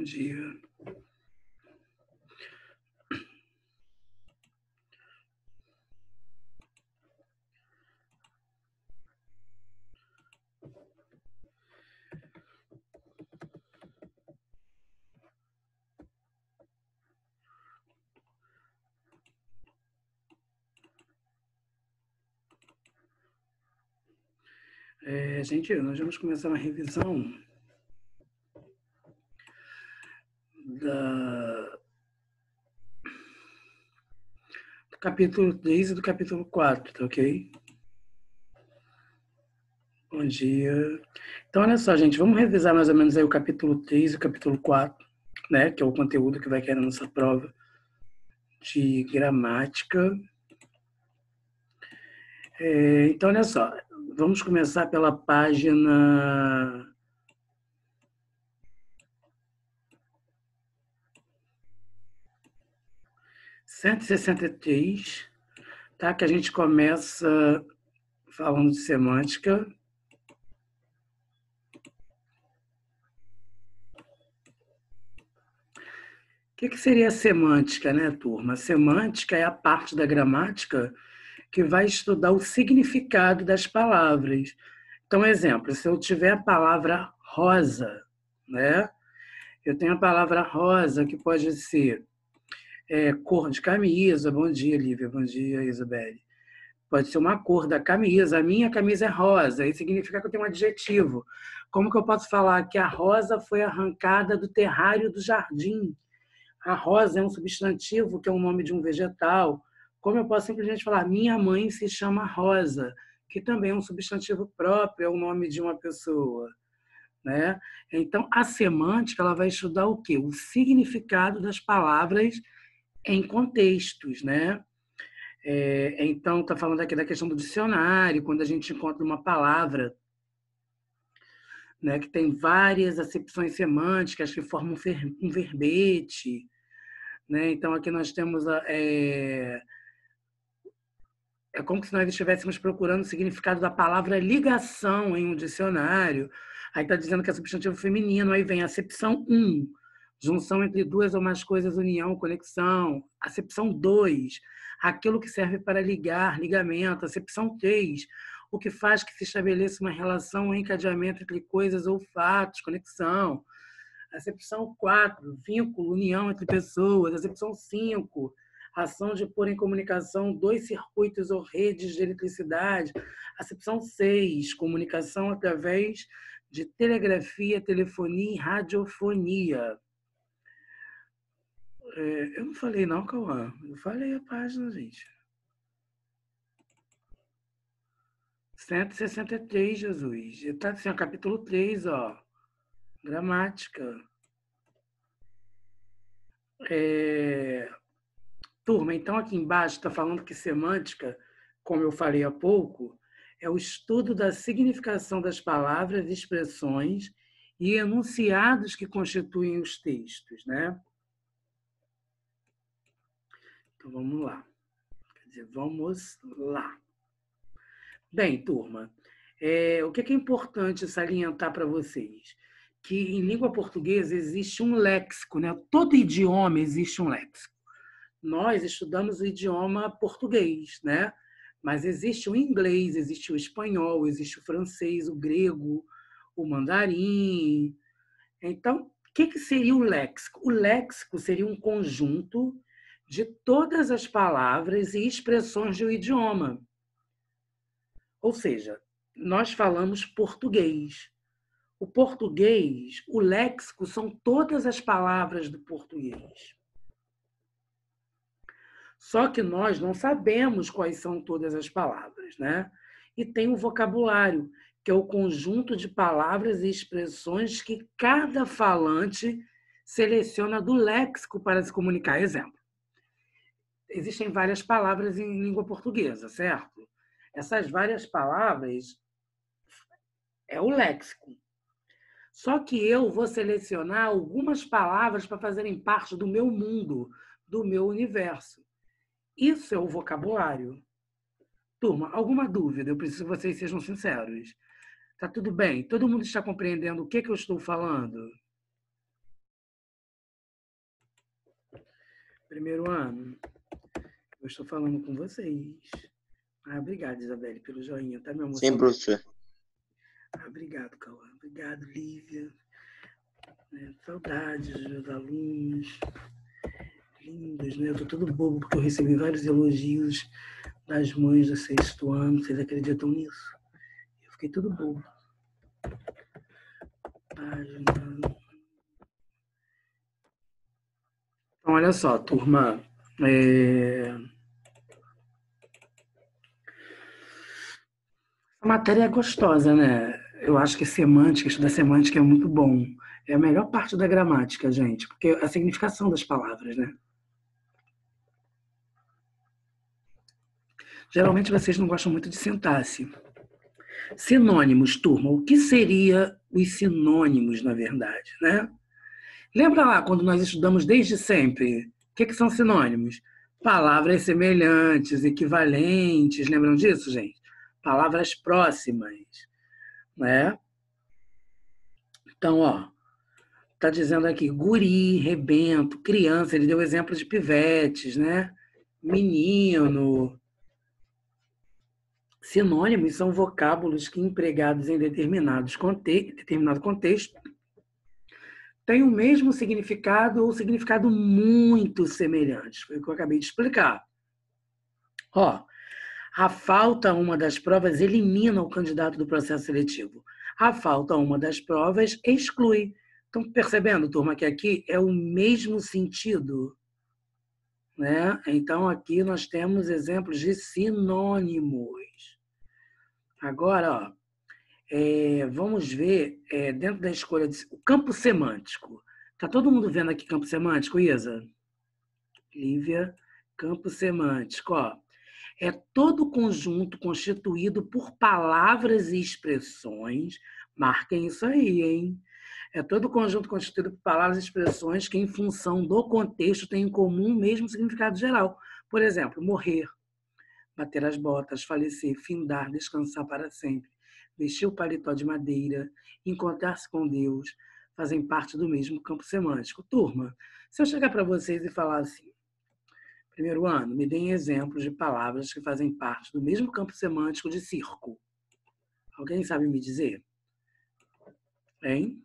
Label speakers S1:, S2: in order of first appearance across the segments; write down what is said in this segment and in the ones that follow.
S1: dia. Gente, nós vamos começar uma revisão do capítulo 3 e do capítulo 4, tá ok? Bom dia. Então, olha só, gente, vamos revisar mais ou menos aí o capítulo 3 e o capítulo 4, né? Que é o conteúdo que vai cair na nossa prova de gramática. Então, olha só, vamos começar pela página 163, tá? Que a gente começa falando de semântica. O que seria a semântica, né, turma? A semântica é a parte da gramática que vai estudar o significado das palavras. Então, exemplo, se eu tiver a palavra rosa, né? Eu tenho a palavra rosa, que pode ser cor de camisa. Bom dia, Lívia. Bom dia, Isabelle. Pode ser uma cor da camisa. A minha camisa é rosa. Isso significa que eu tenho um adjetivo. Como que eu posso falar que a rosa foi arrancada do terrário do jardim? A rosa é um substantivo, que é o nome de um vegetal. Como eu posso simplesmente falar, minha mãe se chama Rosa, que também é um substantivo próprio, é o nome de uma pessoa, né? Então, a semântica ela vai estudar o quê? O significado das palavras em contextos, né? Então, está falando aqui da questão do dicionário, quando a gente encontra uma palavra, né, que tem várias acepções semânticas que formam um verbete, né? Então, aqui nós temos é como se nós estivéssemos procurando o significado da palavra ligação em um dicionário. Aí está dizendo que é substantivo feminino, aí vem acepção 1, junção entre duas ou mais coisas, união, conexão. Acepção 2, aquilo que serve para ligar, ligamento. Acepção 3, o que faz que se estabeleça uma relação ou encadeamento entre coisas ou fatos, conexão. Acepção 4, vínculo, união entre pessoas. Acepção 5, ação de pôr em comunicação dois circuitos ou redes de eletricidade. Acepção 6, comunicação através de telegrafia, telefonia e radiofonia. Eu não falei não, Cauã. Eu falei a página, gente. 163, Jesus. Está assim, capítulo 3, ó. Gramática. Turma, então aqui embaixo está falando que semântica, como eu falei há pouco, é o estudo da significação das palavras, expressões e enunciados que constituem os textos, né? Então vamos lá. Quer dizer, vamos lá. Bem, turma, o que é importante salientar para vocês? Que em língua portuguesa existe um léxico, né? Todo idioma existe um léxico. Nós estudamos o idioma português, né? Mas existe o inglês, existe o espanhol, existe o francês, o grego, o mandarim. Então, o que seria o léxico? O léxico seria um conjunto de todas as palavras e expressões do idioma. Ou seja, nós falamos português. O português, o léxico são todas as palavras do português. Só que nós não sabemos quais são todas as palavras, né? E tem o vocabulário, que é o conjunto de palavras e expressões que cada falante seleciona do léxico para se comunicar. Exemplo, existem várias palavras em língua portuguesa, certo? Essas várias palavras é o léxico. Só que eu vou selecionar algumas palavras para fazerem parte do meu mundo, do meu universo. Isso é o vocabulário. Turma, alguma dúvida? Eu preciso que vocês sejam sinceros. Tá tudo bem? Todo mundo está compreendendo o que eu estou falando? Primeiro ano, eu estou falando com vocês. Obrigado, Isabelle, pelo joinha. Tá me
S2: Sim,
S1: emocionando.
S2: professor.
S1: Obrigado, Cauã. Obrigado, Lívia. Saudades dos meus alunos. Lindos, né? Eu tô todo bobo porque eu recebi vários elogios das mães do 6º ano. Vocês acreditam nisso? Eu fiquei todo bobo. Página. Então, olha só, turma. A matéria é gostosa, né? Eu acho que semântica, estudar semântica é muito bom. É a melhor parte da gramática, gente, porque a significação das palavras, né? Geralmente vocês não gostam muito de sintaxe. Sinônimos, turma. O que seria os sinônimos, na verdade, né? Lembra lá quando nós estudamos desde sempre? O que são sinônimos? Palavras semelhantes, equivalentes. Lembram disso, gente? Palavras próximas, né? Então, ó, tá dizendo aqui guri, rebento, criança. Ele deu exemplo de pivetes, né? Menino. Sinônimos são vocábulos que, empregados em determinado contexto, têm o mesmo significado ou significado muito semelhante. Foi o que eu acabei de explicar. Ó, a falta a uma das provas elimina o candidato do processo seletivo. A falta a uma das provas exclui. Estão percebendo, turma, que aqui é o mesmo sentido, né? Então, aqui nós temos exemplos de sinônimos. Agora, ó, vamos ver, dentro da escolha, o campo semântico. Está todo mundo vendo aqui campo semântico, Isa? Lívia, campo semântico. Ó. É todo conjunto constituído por palavras e expressões. Marquem isso aí, hein? É todo conjunto constituído por palavras e expressões que, em função do contexto, têm em comum o mesmo significado geral. Por exemplo, morrer, bater as botas, falecer, findar, descansar para sempre, vestir o paletó de madeira, encontrar-se com Deus, fazem parte do mesmo campo semântico. Turma, se eu chegar para vocês e falar assim, primeiro ano, me deem exemplos de palavras que fazem parte do mesmo campo semântico de circo. Alguém sabe me dizer? Hein?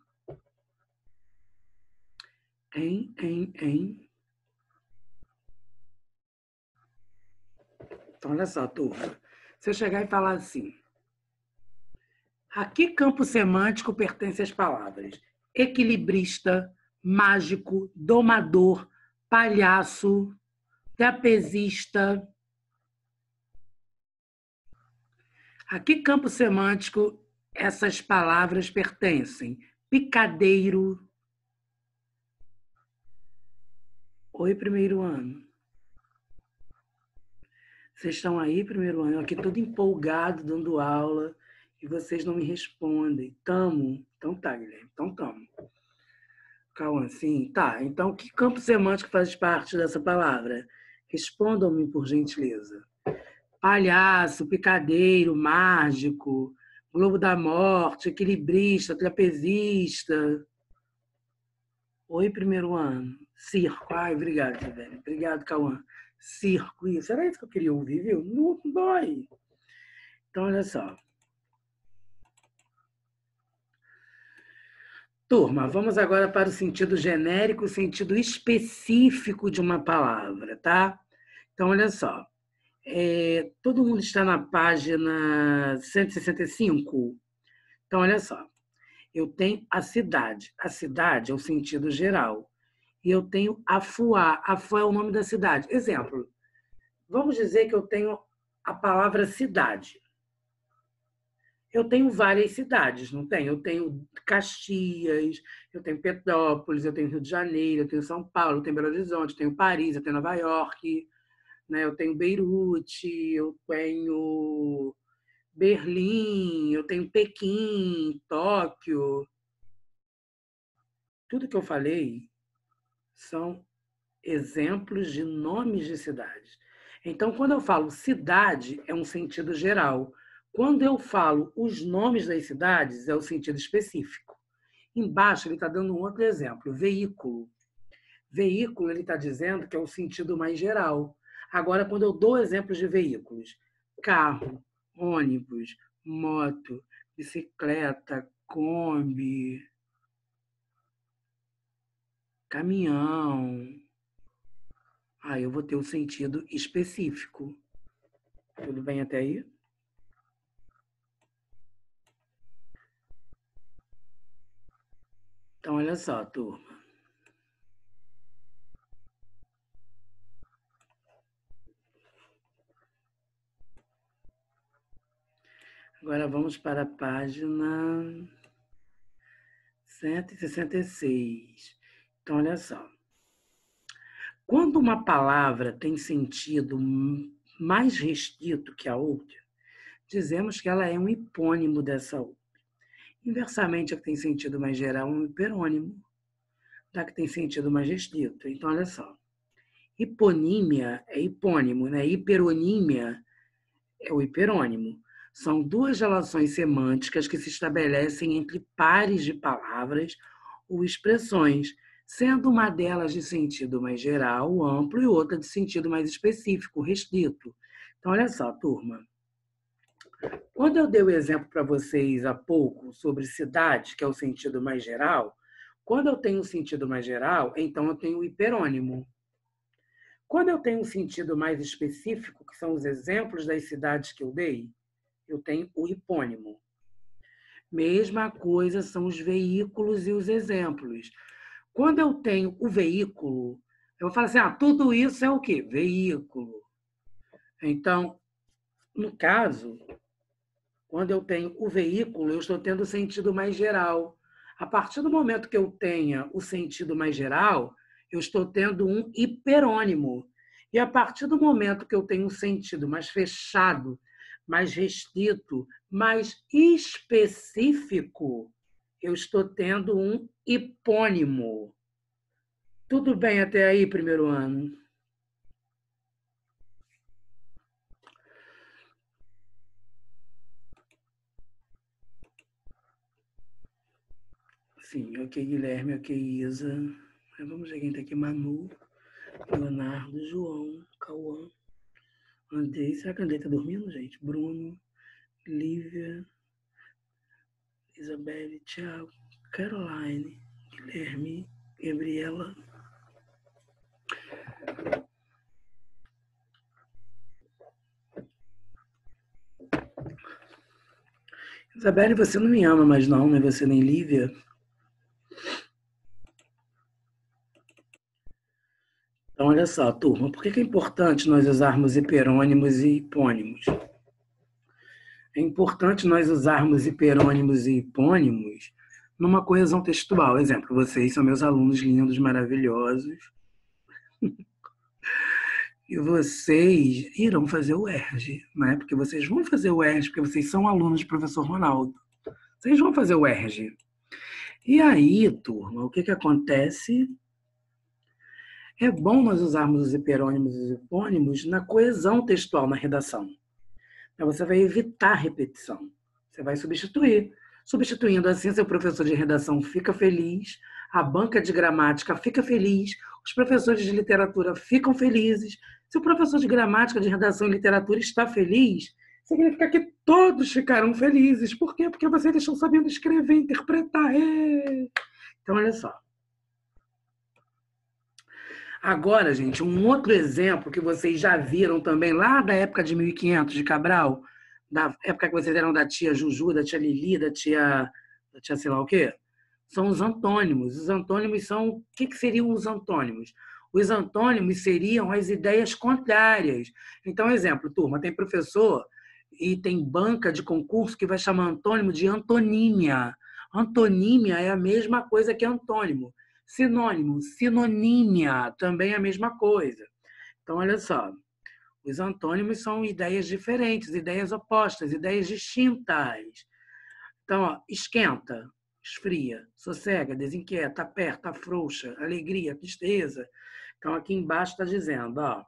S1: Hein? Então, olha só, turma. Se eu chegar e falar assim, a que campo semântico pertence as palavras? Equilibrista, mágico, domador, palhaço, trapezista. A que campo semântico essas palavras pertencem? Picadeiro. Oi, primeiro ano. Vocês estão aí, primeiro ano? Eu aqui todo empolgado, dando aula, e vocês não me respondem. Tamo? Então tá, Guilherme. Então tamo. Cauã, sim. Tá, então que campo semântico faz parte dessa palavra? Respondam-me, por gentileza. Palhaço, picadeiro, mágico, globo da morte, equilibrista, trapezista. Oi, primeiro ano. Circo. Ai, obrigado, velho. Obrigado, Cauã. Circo, isso. Era isso que eu queria ouvir, viu? Não dói. Então, olha só. Turma, vamos agora para o sentido genérico e o sentido específico de uma palavra, tá? Então, olha só. Todo mundo está na página 165? Então, olha só. Eu tenho a cidade. A cidade é o sentido geral. E eu tenho Afuá. Afuá é o nome da cidade. Exemplo. Vamos dizer que eu tenho a palavra cidade. Eu tenho várias cidades, não tenho? Eu tenho Caxias, eu tenho Petrópolis, eu tenho Rio de Janeiro, eu tenho São Paulo, eu tenho Belo Horizonte, eu tenho Paris, eu tenho Nova York, né? Eu tenho Beirute, eu tenho Berlim, eu tenho Pequim, Tóquio. Tudo que eu falei são exemplos de nomes de cidades. Então, quando eu falo cidade, é um sentido geral. Quando eu falo os nomes das cidades, é o sentido específico. Embaixo, ele está dando um outro exemplo: veículo. Veículo, ele está dizendo que é o sentido mais geral. Agora, quando eu dou exemplos de veículos, carro, ônibus, moto, bicicleta, Kombi, caminhão, aí eu vou ter o sentido específico. Tudo bem até aí? Então, olha só, turma. Agora vamos para a página 166. Então, olha só. Quando uma palavra tem sentido mais restrito que a outra, dizemos que ela é um hipônimo dessa outra. Inversamente, a que tem sentido mais geral é um hiperônimo da que tem sentido mais restrito. Então, olha só. Hiponímia é hipônimo, né? Hiperonímia é o hiperônimo. São duas relações semânticas que se estabelecem entre pares de palavras ou expressões, sendo uma delas de sentido mais geral, amplo, e outra de sentido mais específico, restrito. Então, olha só, turma. Quando eu dei o exemplo para vocês há pouco sobre cidade, que é o sentido mais geral, quando eu tenho o sentido mais geral, então eu tenho o hiperônimo. Quando eu tenho um sentido mais específico, que são os exemplos das cidades que eu dei, eu tenho o hipônimo. Mesma coisa são os veículos e os exemplos. Quando eu tenho o veículo, eu vou falar assim, tudo isso é o quê? Veículo. Então, no caso, quando eu tenho o veículo, eu estou tendo o sentido mais geral. A partir do momento que eu tenha o sentido mais geral, eu estou tendo um hiperônimo. E a partir do momento que eu tenho um sentido mais fechado, mais restrito, mais específico, eu estou tendo um hipônimo. Tudo bem até aí, primeiro ano? Sim, ok, Guilherme, ok, Isa. Vamos ver quem está aqui. Manu, Leonardo, João, Cauã, Andrei. Será que a Andrei está dormindo, gente? Bruno, Lívia, Isabelle, Thiago, Caroline, Guilherme, Gabriela. Isabelle, você não me ama mais não, né? Você nem Lívia. Então, olha só, turma, por que é importante nós usarmos hiperônimos e hipônimos? É importante nós usarmos hiperônimos e hipônimos numa coesão textual. Exemplo, vocês são meus alunos lindos, maravilhosos, e vocês irão fazer o ERG, né? Porque vocês vão fazer o ERG, porque vocês são alunos do professor Ronaldo. Vocês vão fazer o ERG. E aí, turma, o que acontece? É bom nós usarmos os hiperônimos e os hipônimos na coesão textual, na redação. Você vai evitar repetição. Você vai substituir. Substituindo assim, seu professor de redação fica feliz, a banca de gramática fica feliz, os professores de literatura ficam felizes. Se o professor de gramática, de redação e literatura está feliz, significa que todos ficarão felizes. Por quê? Porque vocês estão sabendo escrever, interpretar. Então, olha só. Agora, gente, um outro exemplo que vocês já viram também lá da época de 1500 de Cabral, da época que vocês eram da tia Juju, da tia Lili, da tia sei lá o quê, são os antônimos. Os antônimos são... O que seriam os antônimos? Os antônimos seriam as ideias contrárias. Então, exemplo, turma, tem professor e tem banca de concurso que vai chamar antônimo de antonímia. Antonímia é a mesma coisa que antônimo. Sinônimo, sinonímia, também é a mesma coisa. Então, olha só, os antônimos são ideias diferentes, ideias opostas, ideias distintas. Então, ó, esquenta, esfria, sossega, desinquieta, aperta, afrouxa, alegria, tristeza. Então, aqui embaixo está dizendo, ó,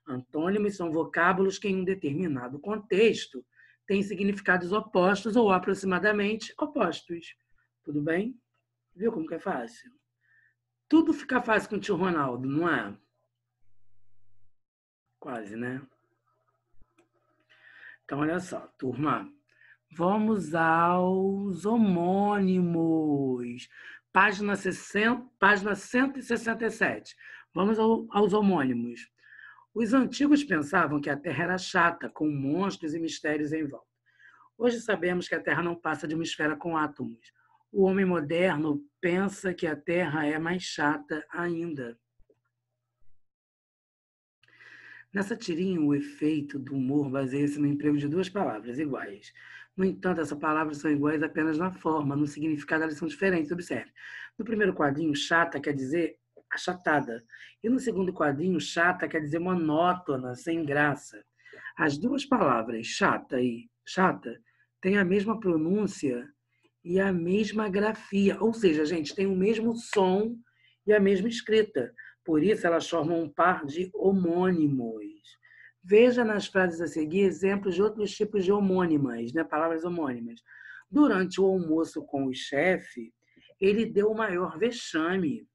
S1: antônimos são vocábulos que em um determinado contexto têm significados opostos ou aproximadamente opostos. Tudo bem? Viu como que é fácil? Tudo fica fácil com o tio Ronaldo, não é? Quase, né? Então, olha só, turma. Vamos aos homônimos. Página 167. Vamos aos homônimos. Os antigos pensavam que a Terra era chata, com monstros e mistérios em volta. Hoje sabemos que a Terra não passa de uma esfera com átomos. O homem moderno pensa que a Terra é mais chata ainda. Nessa tirinha, o efeito do humor baseia-se no emprego de duas palavras iguais. No entanto, essas palavras são iguais apenas na forma, no significado elas são diferentes. Observe. No primeiro quadrinho, chata quer dizer achatada. E no segundo quadrinho, chata quer dizer monótona, sem graça. As duas palavras, chata e chata, têm a mesma pronúncia e a mesma grafia. Ou seja, gente, tem o mesmo som e a mesma escrita. Por isso, elas formam um par de homônimos. Veja nas frases a seguir exemplos de outros tipos de homônimas, né? Palavras homônimas. Durante o almoço com o chefe, ele deu o maior vexame.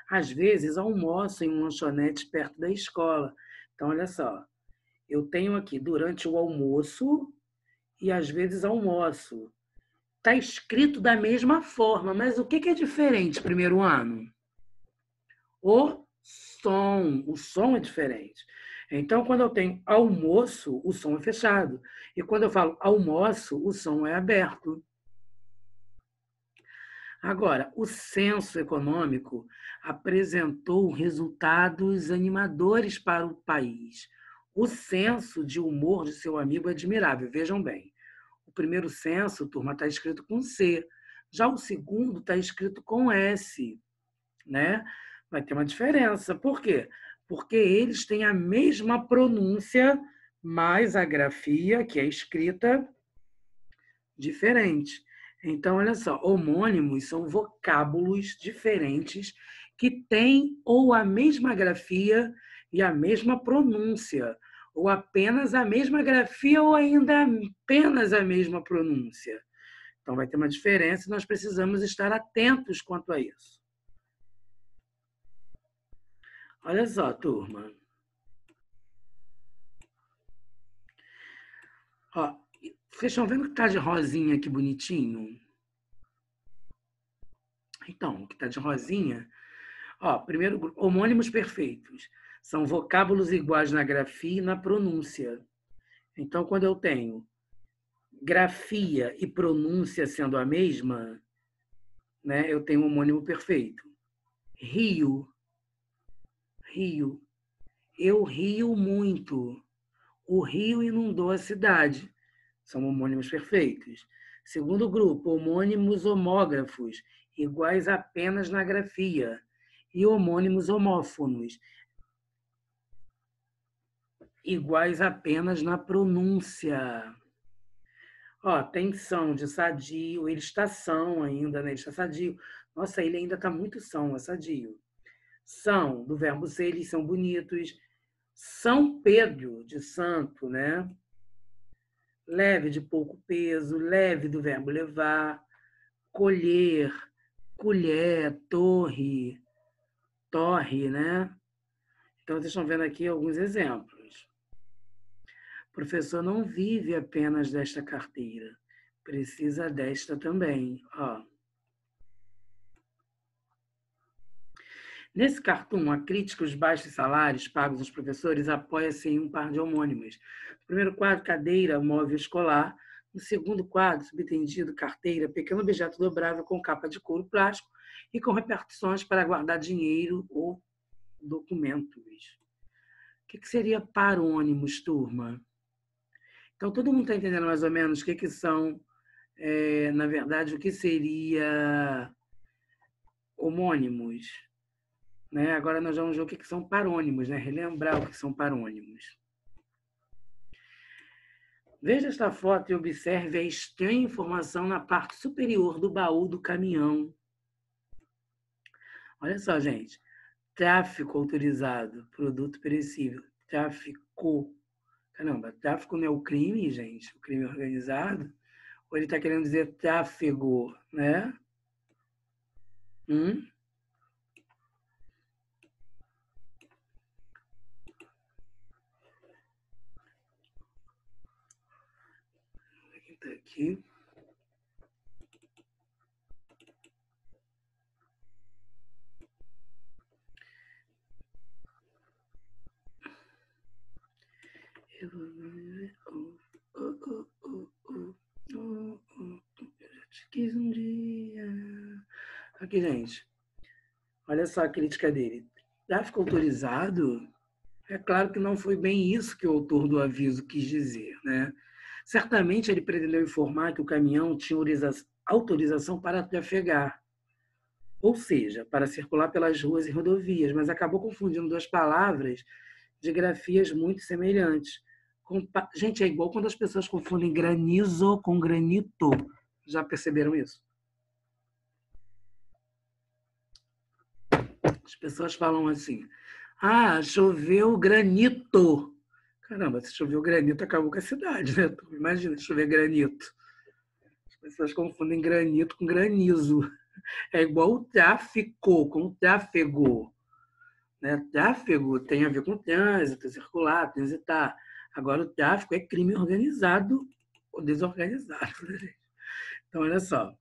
S1: Às vezes, almoço em um lanchonete perto da escola. Então, olha só, eu tenho aqui durante o almoço e às vezes almoço. Está escrito da mesma forma, mas o que é diferente primeiro ano? O som é diferente. Então, quando eu tenho almoço, o som é fechado. E quando eu falo almoço, o som é aberto. Agora, o censo econômico apresentou resultados animadores para o país. O senso de humor de seu amigo é admirável. Vejam bem, o primeiro censo, turma, está escrito com C. Já o segundo está escrito com S, né? Vai ter uma diferença. Por quê? Porque eles têm a mesma pronúncia, mas a grafia, que é escrita, diferente. Então, olha só, homônimos são vocábulos diferentes que têm ou a mesma grafia e a mesma pronúncia, ou apenas a mesma grafia ou ainda apenas a mesma pronúncia. Então, vai ter uma diferença e nós precisamos estar atentos quanto a isso. Olha só, turma. Ó, vocês estão vendo que está de rosinha aqui bonitinho? Então, o que está de rosinha, ó, primeiro, homônimos perfeitos. São vocábulos iguais na grafia e na pronúncia. Então, quando eu tenho grafia e pronúncia sendo a mesma, né, eu tenho um homônimo perfeito. Rio, rio. Eu rio muito. O rio inundou a cidade. São homônimos perfeitos. Segundo grupo, homônimos homógrafos, iguais apenas na grafia. E homônimos homófonos, iguais apenas na pronúncia. Ó, tensão de sadio, ele está são ainda, né? Ele está sadio. Nossa, ele ainda está muito são, é sadio. São, do verbo ser, eles são bonitos. São Pedro, de santo, né? Leve, de pouco peso. Leve, do verbo levar. Colher, colher, torre, torre, né? Então, vocês estão vendo aqui alguns exemplos. O professor não vive apenas desta carteira, precisa desta também. Ó. Nesse cartoon, a crítica aos baixos salários pagos aos professores apoia-se em um par de homônimos. No primeiro quadro, cadeira, móvel escolar. No segundo quadro, subtendido, carteira, pequeno objeto dobrável com capa de couro plástico e com repercussões para guardar dinheiro ou documentos. O que seria parônimos, turma? Então, todo mundo está entendendo mais ou menos o que são, na verdade, o que seria homônimos? Né? Agora nós vamos ver o que são parônimos, né? Relembrar o que são parônimos. Veja esta foto e observe a estranha informação na parte superior do baú do caminhão. Olha só, gente. Tráfico autorizado, produto perecível. Tráfico. Caramba, tráfico não é o crime, gente? O crime organizado? Ou ele está querendo dizer tráfego, né? aqui. Quis um dia. Aqui, gente. Olha só a crítica dele. Tráfico autorizado? É claro que não foi bem isso que o autor do aviso quis dizer, né? Certamente ele pretendeu informar que o caminhão tinha autorização para trafegar, ou seja, para circular pelas ruas e rodovias, mas acabou confundindo duas palavras de grafias muito semelhantes. Gente, é igual quando as pessoas confundem granizo com granito. Já perceberam isso? As pessoas falam assim: ah, choveu granito. Caramba, se choveu granito, acabou com a cidade, né? Imagina chover granito. As pessoas confundem granito com granizo. É igual o tráfico com o tráfego. Né? Tráfego tem a ver com trânsito, circular, transitar. Agora, o tráfico é crime organizado ou desorganizado. Então, olha só.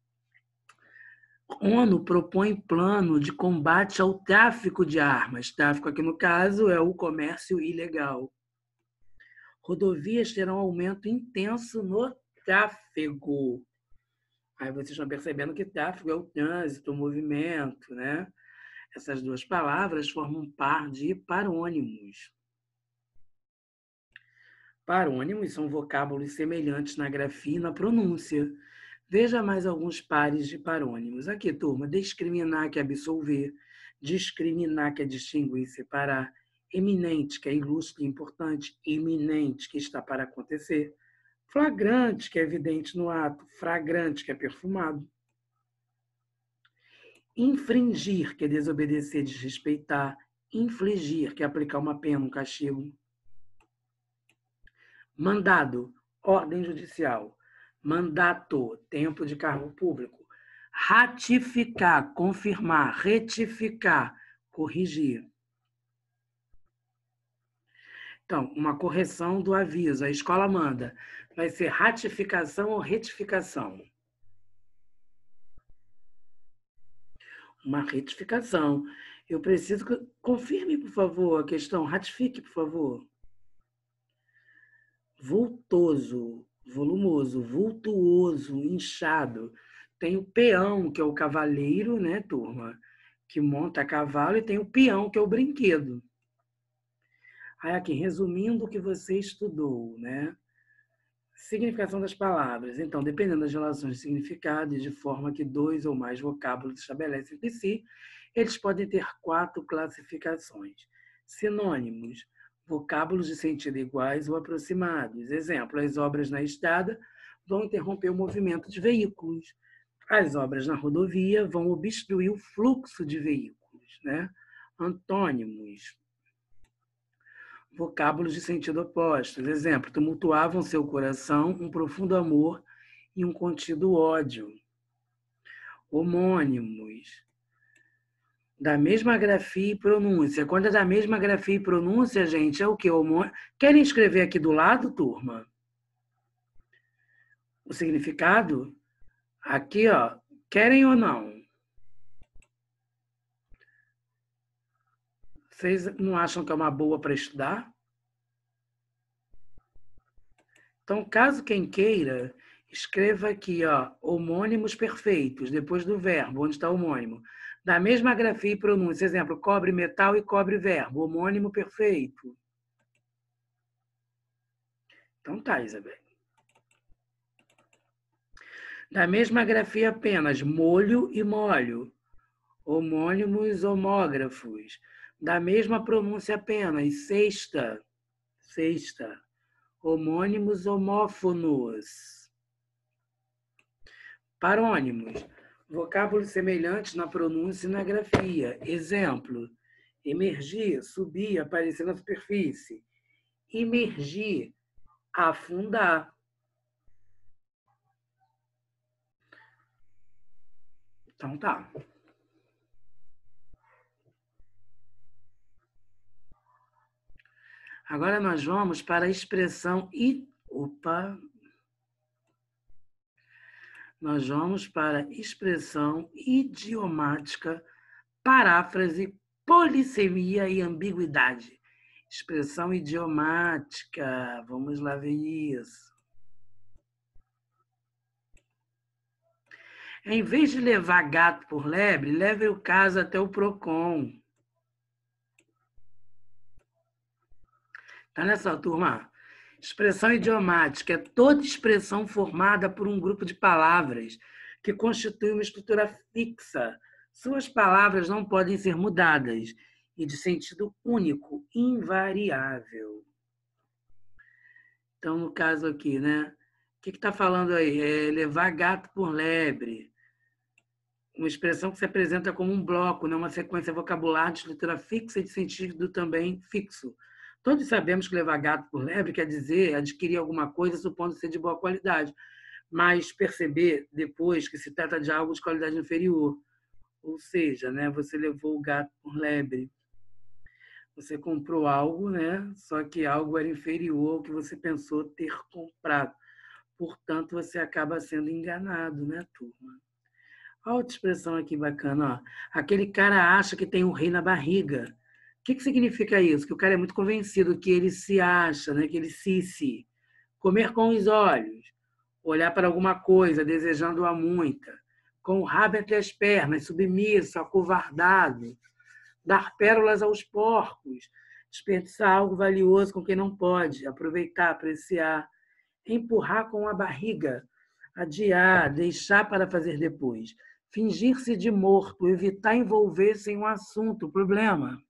S1: ONU propõe plano de combate ao tráfico de armas. Tráfico aqui, no caso, é o comércio ilegal. Rodovias terão aumento intenso no tráfego. Aí vocês estão percebendo que tráfego é o trânsito, o movimento, né? Essas duas palavras formam um par de parônimos. Parônimos são vocábulos semelhantes na grafia e na pronúncia. Veja mais alguns pares de parônimos. Aqui, turma: discriminar, que é absolver; discriminar, que é distinguir, separar; eminente, que é ilustre e importante; iminente, que está para acontecer; flagrante, que é evidente no ato; fragrante, que é perfumado; infringir, que é desobedecer, desrespeitar; infligir, que é aplicar uma pena, um castigo; mandado, ordem judicial; mandato, tempo de cargo público; ratificar, confirmar; retificar, corrigir. Então, uma correção do aviso, a escola manda. Vai ser ratificação ou retificação? Uma retificação. Eu preciso que... Confirme, por favor, a questão. Ratifique, por favor. Vultoso, volumoso, vultuoso, inchado. Tem o peão, que é o cavaleiro, né, turma? Que monta a cavalo, e tem o peão, que é o brinquedo. Aí aqui, resumindo o que você estudou, né? Significação das palavras. Então, dependendo das relações de significado e de forma que dois ou mais vocábulos estabelecem entre si, eles podem ter 4 classificações. Sinônimos: vocábulos de sentido iguais ou aproximados. Exemplo: as obras na estrada vão interromper o movimento de veículos. As obras na rodovia vão obstruir o fluxo de veículos, né? Antônimos: vocábulos de sentido oposto. Exemplo: tumultuavam seu coração um profundo amor e um contido ódio. Homônimos: da mesma grafia e pronúncia. Quando é da mesma grafia e pronúncia, gente, é o quê? Querem escrever aqui do lado, turma? O significado? Aqui, ó. Querem ou não? Vocês não acham que é uma boa para estudar? Então, caso quem queira, escreva aqui, ó, homônimos perfeitos, depois do verbo, onde está o homônimo. Da mesma grafia e pronúncia. Exemplo: cobre metal e cobre verbo. Homônimo perfeito. Então tá, Isabel. Da mesma grafia apenas, molho e molho. Homônimos homógrafos. Da mesma pronúncia apenas, sexta. Sexta. Homônimos homófonos. Parônimos: vocábulos semelhantes na pronúncia e na grafia. Exemplo: emergir, subir, aparecer na superfície. Imergir, afundar. Então tá. Agora nós vamos para a expressão Opa! Nós vamos para expressão idiomática, paráfrase, polissemia e ambiguidade. Expressão idiomática. Vamos lá ver isso. Em vez de levar gato por lebre, leve o caso até o PROCON. Tá nessa turma? Expressão idiomática é toda expressão formada por um grupo de palavras que constitui uma estrutura fixa. Suas palavras não podem ser mudadas e de sentido único, invariável. Então, no caso aqui, né? O que está falando aí? É levar gato por lebre. Uma expressão que se apresenta como um bloco, né? Uma sequência vocabular de estrutura fixa e de sentido também fixo. Todos sabemos que levar gato por lebre quer dizer adquirir alguma coisa supondo ser de boa qualidade, mas perceber depois que se trata de algo de qualidade inferior. Ou seja, né, você levou o gato por lebre. Você comprou algo, né, só que algo era inferior ao que você pensou ter comprado. Portanto, você acaba sendo enganado, né, turma? Olha outra expressão aqui bacana. Ó. Aquele cara acha que tem um rei na barriga. O que significa isso? Que o cara é muito convencido que ele se acha, né? Que ele se. Comer com os olhos. Olhar para alguma coisa, desejando-a muita. Com o rabo entre as pernas, submisso, acovardado. Dar pérolas aos porcos. Desperdiçar algo valioso com quem não pode. Aproveitar, apreciar. Empurrar com a barriga. Adiar, deixar para fazer depois. Fingir-se de morto, evitar envolver-se em um assunto, problema.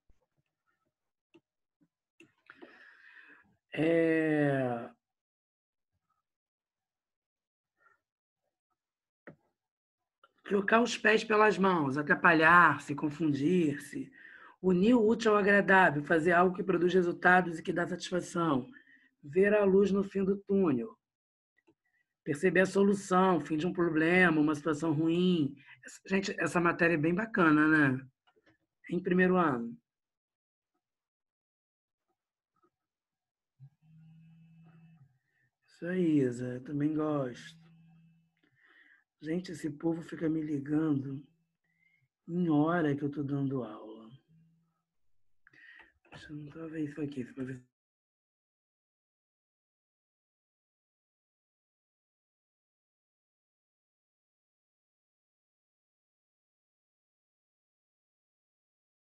S1: Trocar os pés pelas mãos, atrapalhar-se, confundir-se. Unir o útil ao agradável, fazer algo que produz resultados e que dá satisfação. Ver a luz no fim do túnel. Perceber a solução, fim de um problema, uma situação ruim. Gente, essa matéria é bem bacana, né? Em primeiro ano. Isso aí, Isa, eu também gosto. Gente, esse povo fica me ligando em hora que eu estou dando aula. Deixa eu ver isso aqui.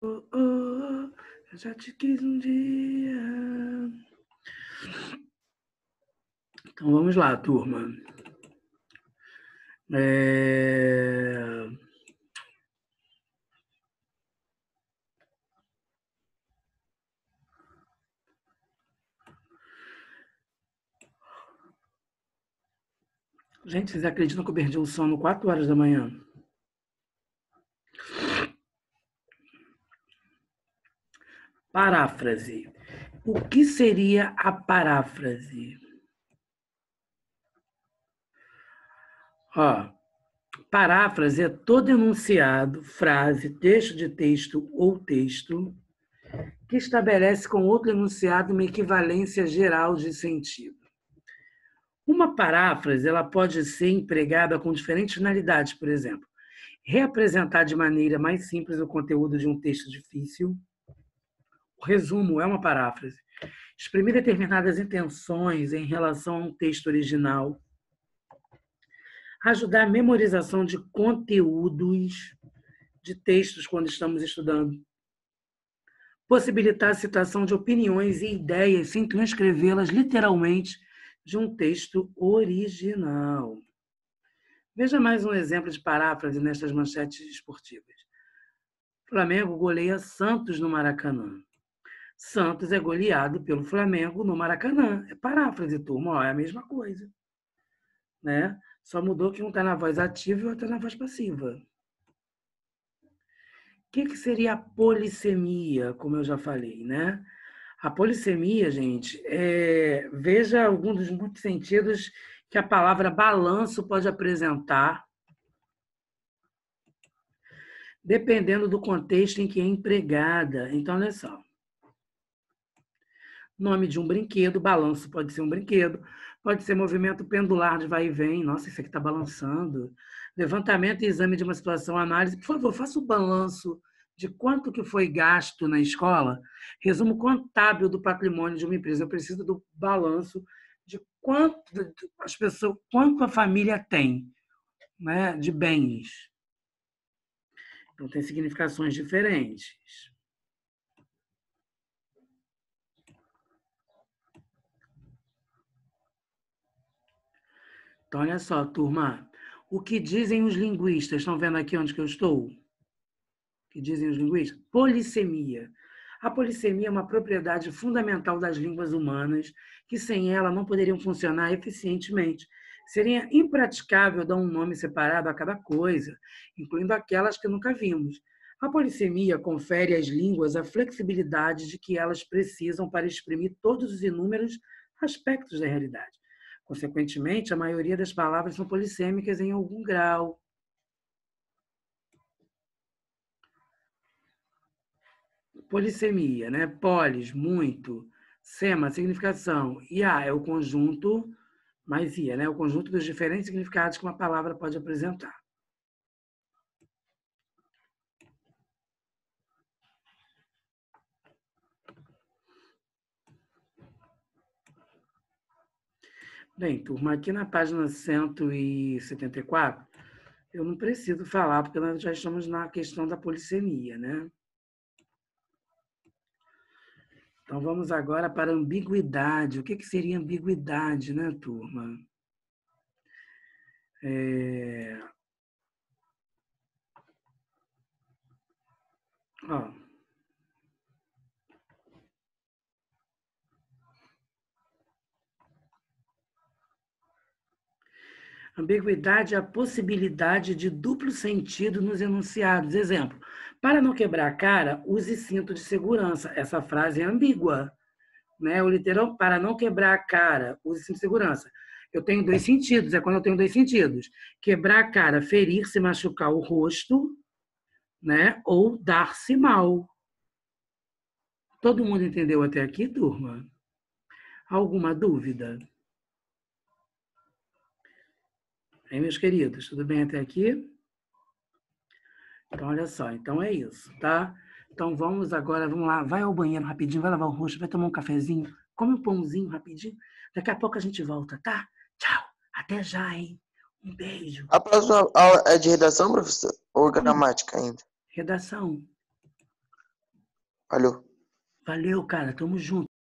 S1: Oh, oh, eu já te quis um dia. Então vamos lá, turma. Gente, vocês acreditam que eu perdi o sono 4 horas da manhã? Paráfrase. O que seria a paráfrase? Ó, paráfrase é todo enunciado, frase, trecho de texto ou texto que estabelece com outro enunciado uma equivalência geral de sentido. Uma paráfrase ela pode ser empregada com diferentes finalidades, por exemplo, reapresentar de maneira mais simples o conteúdo de um texto difícil. O resumo é uma paráfrase. Exprimir determinadas intenções em relação a um texto original. Ajudar a memorização de conteúdos de textos quando estamos estudando. Possibilitar a citação de opiniões e ideias sem transcrevê-las literalmente de um texto original. Veja mais um exemplo de paráfrase nestas manchetes esportivas. Flamengo goleia Santos no Maracanã. Santos é goleado pelo Flamengo no Maracanã. É paráfrase, turma, ó, é a mesma coisa. Né? Só mudou que um está na voz ativa e o outro está na voz passiva. O que seria a polissemia, como eu já falei, né? A polissemia, gente, veja alguns dos muitos sentidos que a palavra balanço pode apresentar, dependendo do contexto em que é empregada. Então, olha só. Nome de um brinquedo, balanço pode ser um brinquedo. Pode ser movimento pendular de vai e vem. Nossa, isso aqui está balançando. Levantamento e exame de uma situação, análise. Por favor, faça o balanço de quanto que foi gasto na escola. Resumo contábil do patrimônio de uma empresa. Eu preciso do balanço de quanto as pessoas, quanto a família tem, né, de bens. Então, tem significações diferentes. Então, olha só, turma. O que dizem os linguistas? Estão vendo aqui onde que eu estou? O que dizem os linguistas? Polissemia. A polissemia é uma propriedade fundamental das línguas humanas, que sem ela não poderiam funcionar eficientemente. Seria impraticável dar um nome separado a cada coisa, incluindo aquelas que nunca vimos. A polissemia confere às línguas a flexibilidade de que elas precisam para exprimir todos os inúmeros aspectos da realidade. Consequentemente, a maioria das palavras são polissêmicas em algum grau. Polissemia, né? Polis, muito. Sema, significação. Ia é o conjunto, mais ia, né? O conjunto dos diferentes significados que uma palavra pode apresentar. Bem, turma, aqui na página 174, eu não preciso falar, porque nós já estamos na questão da polissemia, né? Então, vamos agora para a ambiguidade. O que seria ambiguidade, né, turma? Ó, ambiguidade é a possibilidade de duplo sentido nos enunciados. Exemplo, para não quebrar a cara, use cinto de segurança. Essa frase é ambígua, né? O literal, para não quebrar a cara, use cinto de segurança. Eu tenho dois sentidos, é quando eu tenho dois sentidos. Quebrar a cara, ferir-se, machucar o rosto, né? Ou dar-se mal. Todo mundo entendeu até aqui, turma? Alguma dúvida? Aí, meus queridos, tudo bem até aqui? Então, olha só, então é isso, tá? Então, vamos agora, vamos lá, vai ao banheiro rapidinho, vai lavar o rosto, vai tomar um cafezinho, come um pãozinho rapidinho, daqui a pouco a gente volta, tá? Tchau, até já, hein? Um beijo.
S2: A próxima aula é de redação, professor? Ou gramática ainda?
S1: Redação.
S2: Valeu.
S1: Valeu, cara, tamo junto.